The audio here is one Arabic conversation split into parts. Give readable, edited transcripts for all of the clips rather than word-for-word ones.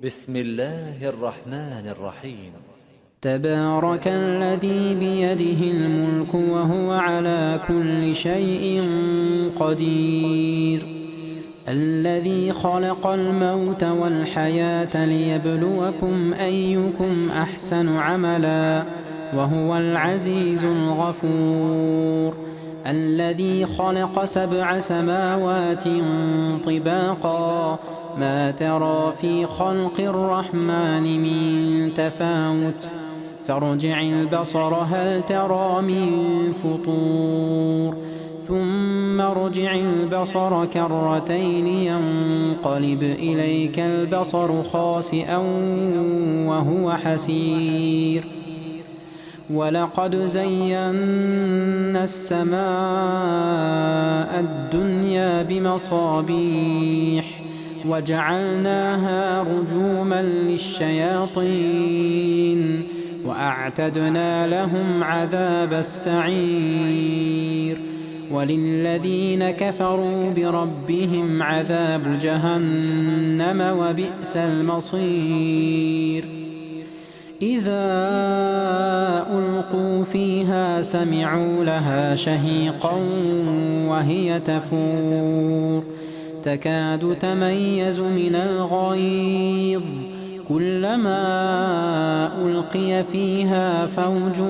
بسم الله الرحمن الرحيم. تبارك الذي بيده الملك وهو على كل شيء قدير. الذي خلق الموت والحياة ليبلوكم أيكم أحسن عملا وهو العزيز الغفور. الذي خلق 7 سماوات طباقا ما ترى في خلق الرحمن من تفاوت فارجع البصر هل ترى من فطور ثم ارجع البصر كرتين ينقلب إليك البصر خاسئا وهو حسير. ولقد زينا السماء الدنيا بمصابيح وجعلناها رجوما للشياطين وأعتدنا لهم عذاب السعير. وللذين كفروا بربهم عذاب جهنم وبئس المصير. إذا ألقوا فيها سمعوا لها شهيقا وهي تفور تكاد تميز من الغيظ كلما ألقي فيها فوج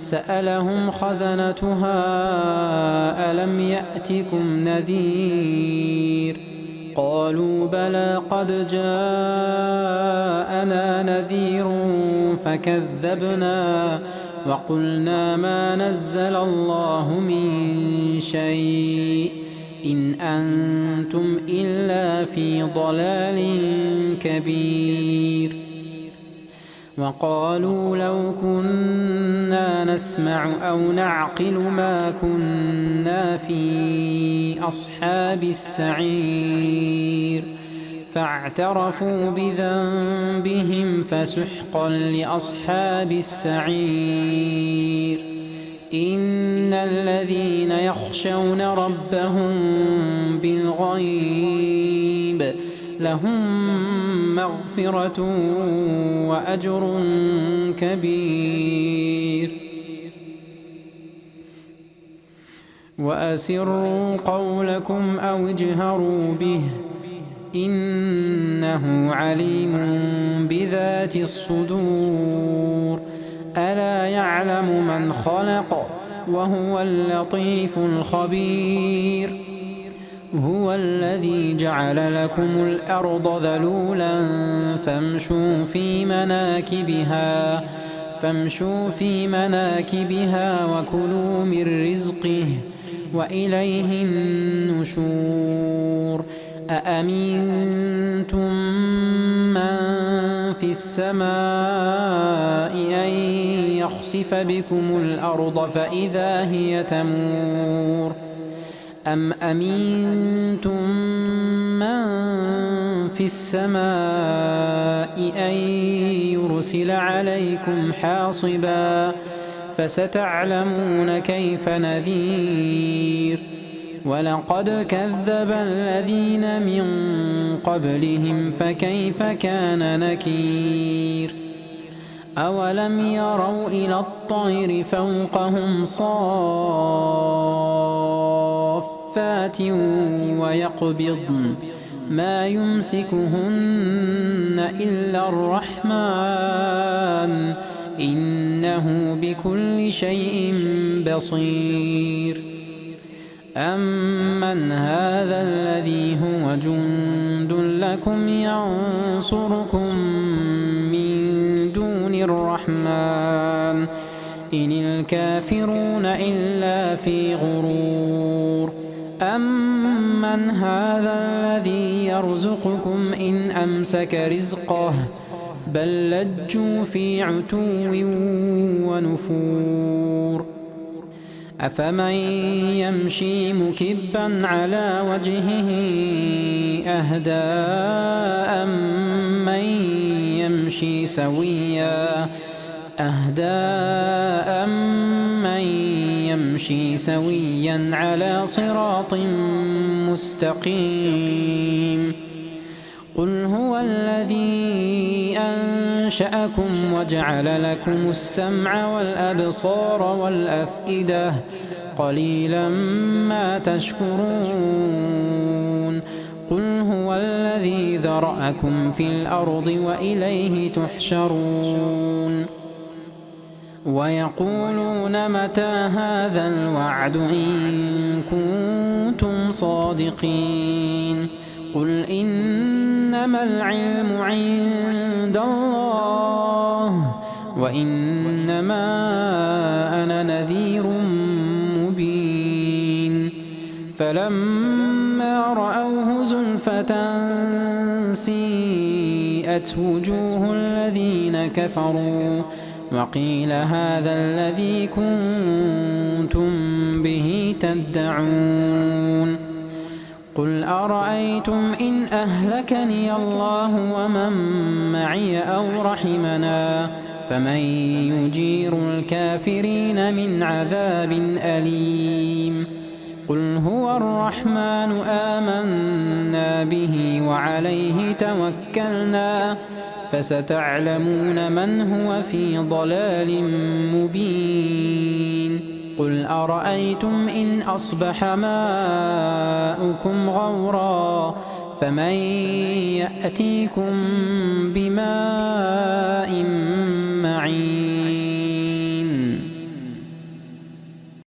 سألهم خزنتها ألم يأتكم نذير قالوا بلى قد جاءنا نذير فكذبنا وقلنا ما نزل الله من شيء إن أنتم إلا في ضلال كبير. وقالوا لو كنا نسمع أو نعقل ما كنا في أصحاب السعير فاعترفوا بذنبهم فسحقا لأصحاب السعير. إن الذين يخشون ربهم بالغيب لهم مغفرة وأجر كبير. وأسروا قولكم أو اجهروا به إنه عليم بذات الصدور. ألا يعلم من خلق وهو اللطيف الخبير. هو الذي جعل لكم الأرض ذلولا فامشوا في مناكبها وكلوا من رزقه وإليه النشور. أأمنتم من في السماء أن يخسف بكم الأرض فإذا هي تمور أم أمنتم من في السماء أن يرسل عليكم حاصبا فستعلمون كيف نذير. ولقد كذب الذين من قبلهم فكيف كان نكير. أولم يروا إلى الطير فوقهم صافات ويقبضن ما يمسكهن إلا الرحمن إنه بكل شيء بصير. أمن هذا الذي هو جند لكم ينصركم من دون الرحمن إن الكافرون إلا في غرور. أمن هذا الذي يرزقكم إن أمسك رزقه بل لجوا في عتو ونفور. أفمن يمشي مكبا على وجهه أهدى أمن يمشي سويا على صراط مستقيم. قل هو الذي أنشأكم وجعل لكم السمع والأبصار والأفئدة قليلا ما تشكرون قل هو الذي ذرأكم في الأرض وإليه تحشرون ويقولون متى هذا الوعد إن كنتم صادقين قل إنما العلم عند الله وإنما أنا نذير مبين فلما رأوه زلفة سيئت وجوه الذين كفروا وقيل هذا الذي كنتم به تدعون قل أرأيتم إن أهلكني الله ومن معي أو رحمنا فمن يجير الكافرين من عذاب أليم قل هو الرحمن آمنا به وعليه توكلنا فستعلمون من هو في ضلال مبين قل أرأيتم إن أصبح ماؤكم غورا فمن يأتيكم بماء معين